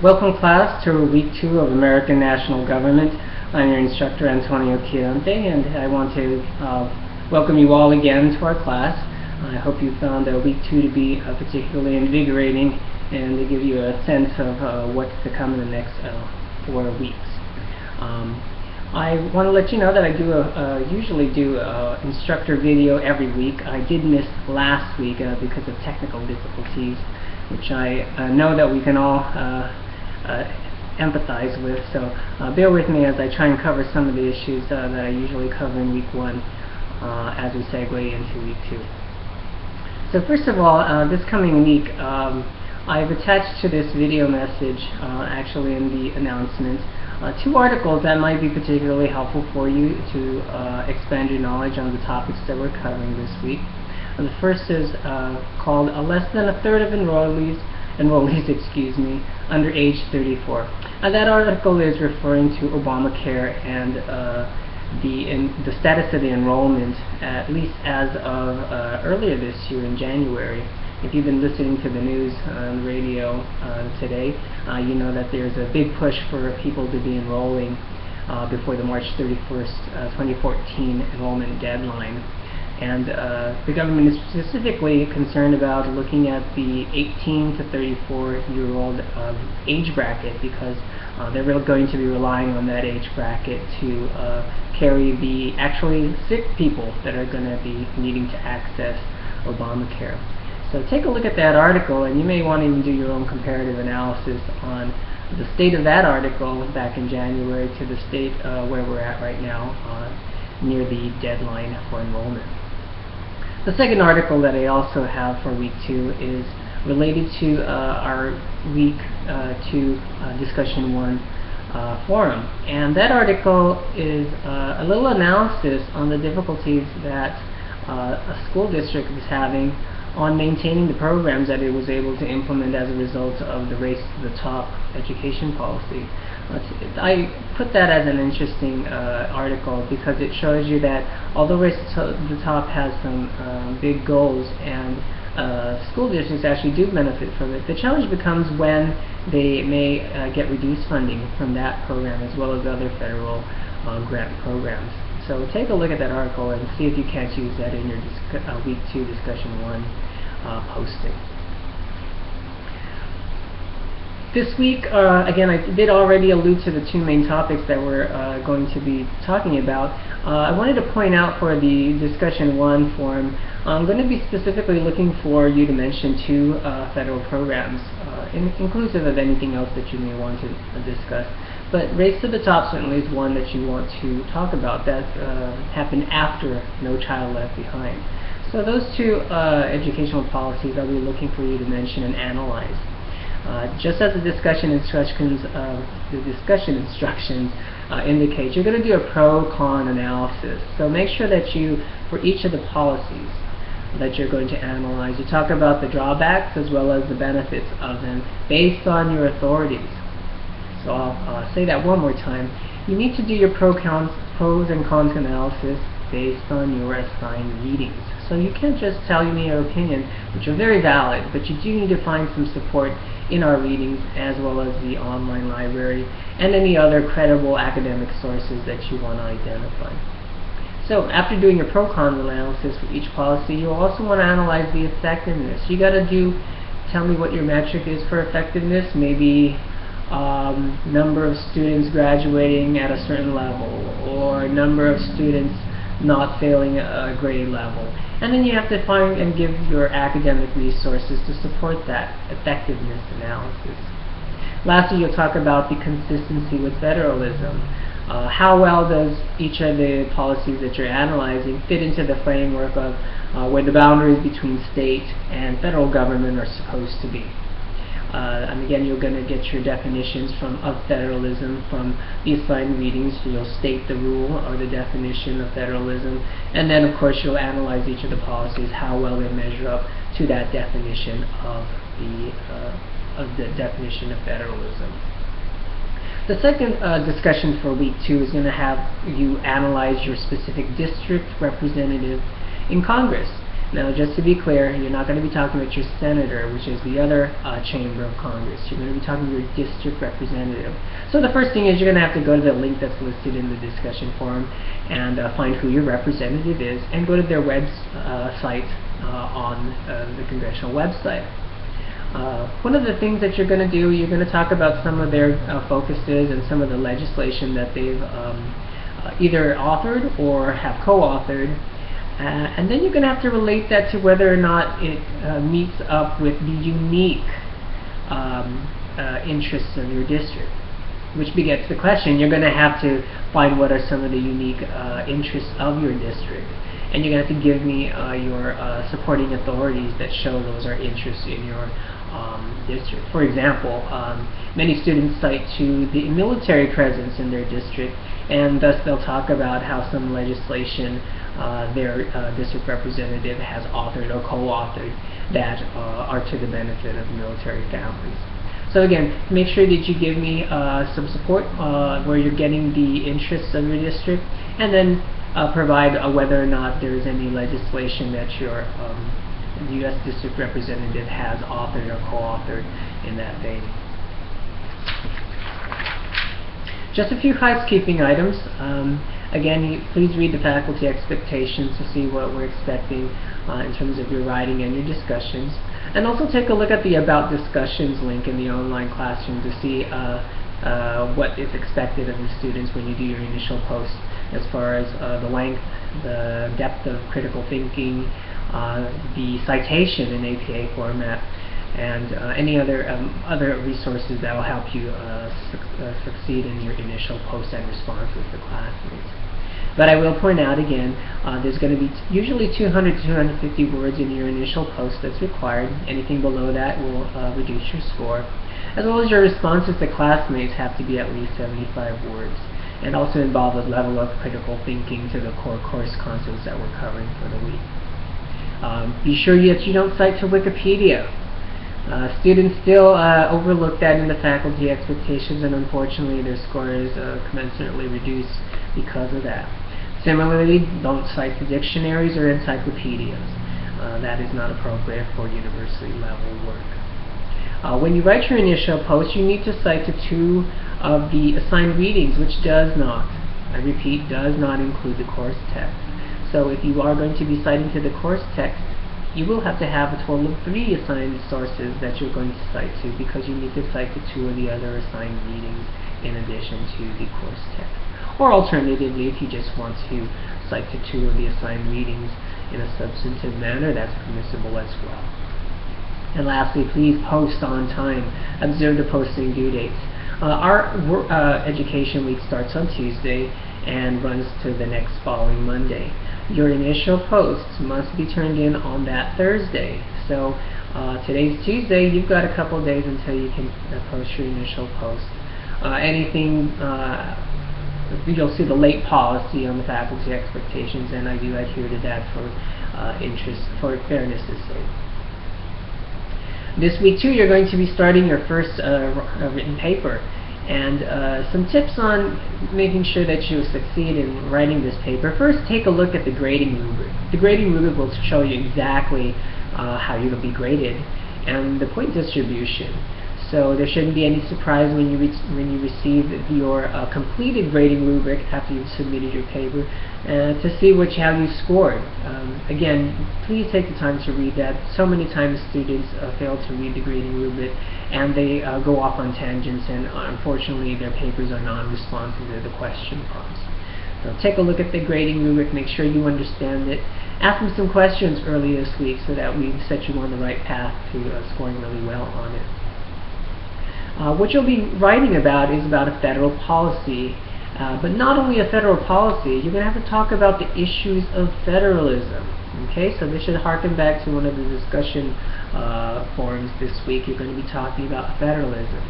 Welcome class to week 2 of American National Government. I'm your instructor Antonio Quirante, and I want to welcome you all again to our class. I hope you found week 2 to be particularly invigorating and to give you a sense of what's to come in the next 4 weeks. I want to let you know that I usually do instructor video every week. I did miss last week because of technical difficulties, which I know that we can all empathize with, so bear with me as I try and cover some of the issues that I usually cover in week 1 as we segue into week 2. So first of all, this coming week, I've attached to this video message, actually in the announcement, 2 articles that might be particularly helpful for you to expand your knowledge on the topics that we're covering this week. The first is called "Less Than a Third of Enrollees under age 34." That article is referring to Obamacare and the status of the enrollment, at least as of earlier this year in January. If you've been listening to the news on the radio today, you know that there's a big push for people to be enrolling before the March 31st, 2014 enrollment deadline. And the government is specifically concerned about looking at the 18 to 34-year-old age bracket, because they're really going to be relying on that age bracket to carry the actually sick people that are going to be needing to access Obamacare. So take a look at that article, and you may want to even do your own comparative analysis on the state of that article back in January to the state where we're at right now near the deadline for enrollment. The second article that I also have for week 2 is related to our week 2 discussion 1 forum, and that article is a little analysis on the difficulties that a school district is having on maintaining the programs that it was able to implement as a result of the Race to the Top education policy. I put that as an interesting article because it shows you that although Race to the Top has some big goals and school districts actually do benefit from it, the challenge becomes when they may get reduced funding from that program as well as other federal grant programs. So take a look at that article and see if you can't use that in your week 2 discussion 1 posting. This week, again, I did already allude to the 2 main topics that we're going to be talking about. I wanted to point out for the discussion 1 forum, I'm going to be specifically looking for you to mention 2 federal programs, inclusive of anything else that you may want to discuss. But Race to the Top certainly is one that you want to talk about that happened after No Child Left Behind. So those 2 educational policies I'll be looking for you to mention and analyze. Just as the discussion instructions indicate, you're going to do a pro-con analysis. So make sure that you, for each of the policies that you're going to analyze, you talk about the drawbacks as well as the benefits of them based on your authorities. So I'll say that one more time. You need to do your pros and cons analysis based on your assigned readings. So you can't just tell me your opinion, which are very valid, but you do need to find some support in our readings as well as the online library and any other credible academic sources that you want to identify. So after doing your pro-con analysis for each policy, you'll also want to analyze the effectiveness. You got to tell me what your metric is for effectiveness, maybe number of students graduating at a certain level or number of students not failing a grade level. And then you have to find and give your academic resources to support that effectiveness analysis. Lastly, you'll talk about the consistency with federalism. How well does each of the policies that you're analyzing fit into the framework of where the boundaries between state and federal government are supposed to be? And again, you're going to get your definitions of federalism from the assigned readings. You'll state the rule or the definition of federalism, and then of course you'll analyze each of the policies, how well they measure up to that definition of the definition of federalism. The second discussion for week 2 is going to have you analyze your specific district representative in Congress. Now, just to be clear, you're not going to be talking about your senator, which is the other chamber of Congress. You're going to be talking to your district representative. So the first thing is you're going to have to go to the link that's listed in the discussion forum and find who your representative is and go to their website on the congressional website. One of the things that you're going to do, you're going to talk about some of their focuses and some of the legislation that they've either authored or have co-authored. And then you're going to have to relate that to whether or not it meets up with the unique interests of your district, which begets the question. You're going to have to find what are some of the unique interests of your district, and you're going to have to give me your supporting authorities that show those are interests in your district. For example, many students cite to the military presence in their district, and thus they'll talk about how some legislation their district representative has authored or co-authored that are to the benefit of military families. So again, make sure that you give me some support where you're getting the interests of your district, and then provide whether or not there is any legislation that your U.S. District Representative has authored or co-authored in that vein. Just a few housekeeping items. Again, please read the faculty expectations to see what we're expecting in terms of your writing and your discussions. And also take a look at the About Discussions link in the online classroom to see what is expected of the students when you do your initial post, as far as the length, the depth of critical thinking, the citation in APA format, and any other resources that will help you succeed in your initial post and responses to classmates. But I will point out again, there's going to be usually 200 to 250 words in your initial post that's required. Anything below that will reduce your score. As well as your responses to classmates have to be at least 75 words, and also involve a level of critical thinking to the core course concepts that we're covering for the week. Be sure that you don't cite to Wikipedia. Students still overlook that in the faculty expectations, and unfortunately their score is commensurately reduced because of that. Similarly, don't cite to dictionaries or encyclopedias. That is not appropriate for university level work. When you write your initial post, you need to cite to 2 of the assigned readings, which does not, I repeat, does not include the course text. So if you are going to be citing to the course text, you will have to have a total of 3 assigned sources that you're going to cite to, because you need to cite to 2 of the other assigned readings in addition to the course text. Or alternatively, if you just want to cite to 2 of the assigned readings in a substantive manner, that's permissible as well. And lastly, please post on time. Observe the posting due dates. Our education week starts on Tuesday and runs to the next following Monday. Your initial posts must be turned in on that Thursday. So today's Tuesday, you've got a couple days until you can post your initial post. You'll see the late policy on the faculty expectations, and I do adhere to that for fairness' sake. This week too, you're going to be starting your first written paper, and some tips on making sure that you succeed in writing this paper. First, take a look at the grading rubric. The grading rubric will show you exactly how you're going to be graded and the point distribution. So there shouldn't be any surprise when you receive your completed grading rubric after you've submitted your paper to see how you scored. Again, please take the time to read that. So many times students fail to read the grading rubric, and they go off on tangents, and unfortunately their papers are non-responsive to the question prompts. So take a look at the grading rubric, make sure you understand it. Ask them some questions early this week so that we set you on the right path to scoring really well on it. What you'll be writing about is about a federal policy, but not only a federal policy, you're going to have to talk about the issues of federalism. Okay, so this should harken back to one of the discussion forums this week. You're going to be talking about federalism,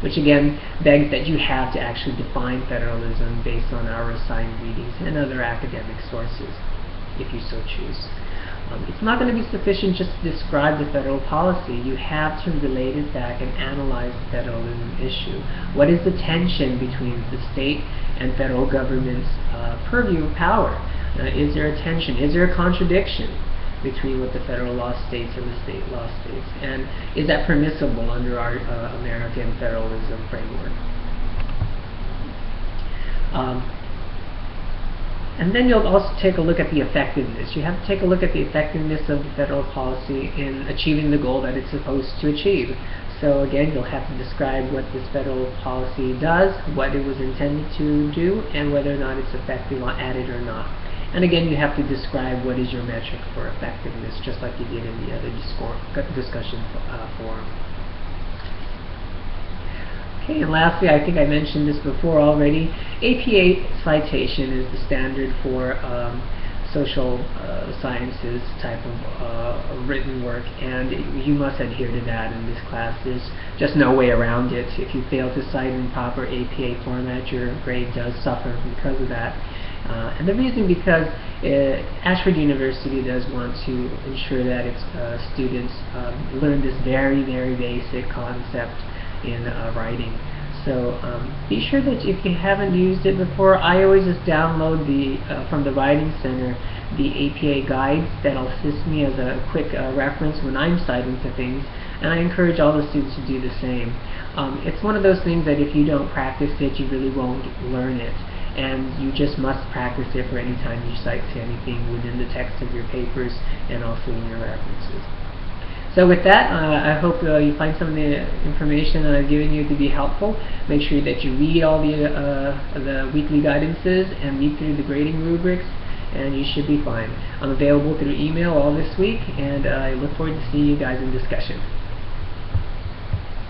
which again begs that you have to actually define federalism based on our assigned readings and other academic sources, if you so choose. It's not going to be sufficient just to describe the federal policy. You have to relate it back and analyze the federalism issue. What is the tension between the state and federal government's purview of power? Is there a tension? Is there a contradiction? between what the federal law states and the state law states, and is that permissible under our American federalism framework. And then you'll also take a look at the effectiveness. You have to take a look at the effectiveness of the federal policy in achieving the goal that it's supposed to achieve. So again, you'll have to describe what this federal policy does, what it was intended to do, and whether or not it's effective at it or not. And again, you have to describe what is your metric for effectiveness, just like you did in the other discussion forum. Okay, and lastly, I think I mentioned this before already, APA citation is the standard for social sciences type of written work, and you must adhere to that in this class. There's just no way around it. If you fail to cite in proper APA format, your grade does suffer because of that. And the reason because Ashford University does want to ensure that its students learn this very, very basic concept in writing. So be sure that if you haven't used it before, I always just download from the Writing Center the APA guides that'll assist me as a quick reference when I'm citing to things, and I encourage all the students to do the same. It's one of those things that if you don't practice it, you really won't learn it, and you just must practice it for any time you cite to anything within the text of your papers and also in your references. So with that, I hope you find some of the information that I've given you to be helpful. Make sure that you read all the weekly guidances and read through the grading rubrics, and you should be fine. I'm available through email all this week, and I look forward to seeing you guys in discussion.